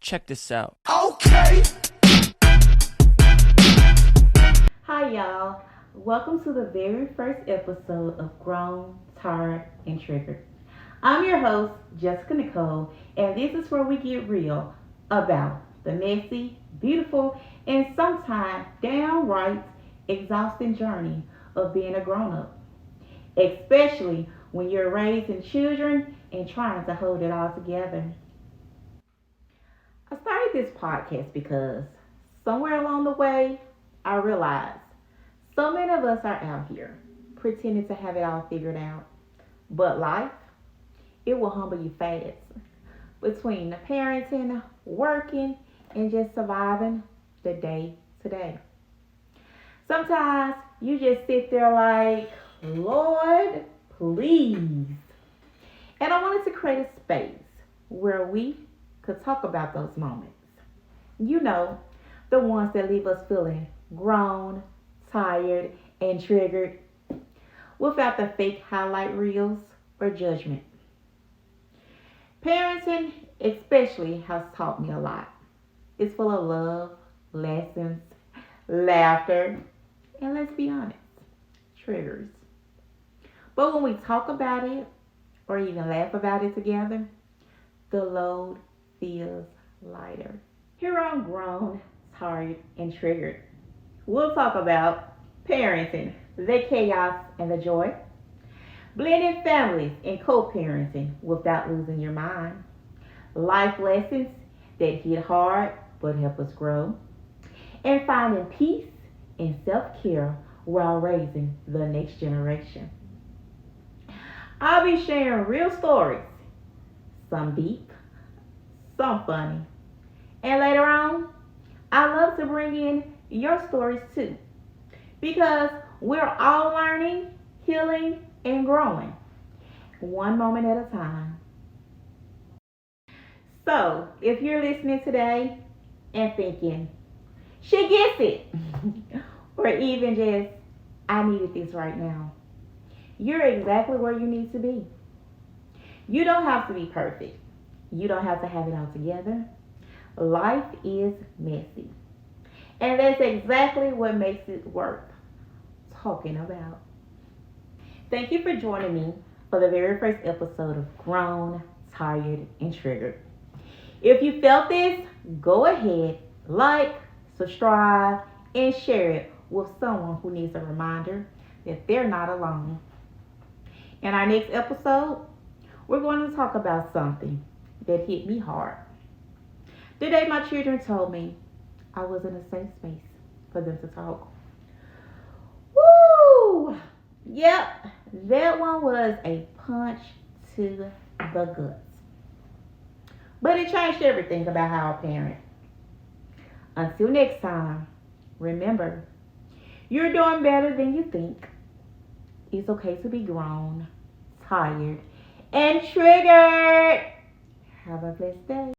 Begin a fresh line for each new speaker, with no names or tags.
Check this out.
Okay.
Hi, y'all. Welcome to the very first episode of Grown, Tired, and Triggered. I'm your host, Jessica Nicole, and this is where we get real about the messy, beautiful, and sometimes downright exhausting journey of being a grown up, especially when you're raising children and trying to hold it all together. I started this podcast because somewhere along the way, I realized so many of us are out here pretending to have it all figured out. But life, it will humble you fast. Between the parenting, working, and just surviving the day to day. Sometimes you just sit there like, Lord, please. And I wanted to create a space where we could talk about those moments. You know, the ones that leave us feeling grown, tired, and triggered without the fake highlight reels or judgment. Parenting, especially, has taught me a lot. It's full of love, lessons, laughter, and let's be honest, triggers. But when we talk about it or even laugh about it together, the load feels lighter. Here on Grown, Tired, and Triggered, we'll talk about parenting, the chaos and the joy, blending families and co-parenting without losing your mind, life lessons that hit hard but help us grow, and finding peace and self-care while raising the next generation. I'll be sharing real stories, some deep, some funny, and later on, I love to bring in your stories too, because we're all learning, healing, and growing, one moment at a time. So, if you're listening today and thinking, she gets it, or even just, I needed this right now, you're exactly where you need to be. You don't have to be perfect. You don't have to have it all together. Life is messy. And that's exactly what makes it worth talking about. Thank you for joining me for the very first episode of Grown, Tired, and Triggered. If you felt this, go ahead, like, subscribe, and share it with someone who needs a reminder that they're not alone. In our next episode, we're going to talk about something that hit me hard. The day my children told me I was in a safe space for them to talk. Woo! Yep, that one was a punch to the guts. But it changed everything about how I parent. Until next time, remember, you're doing better than you think. It's okay to be grown, tired, and triggered. Have a blessed day.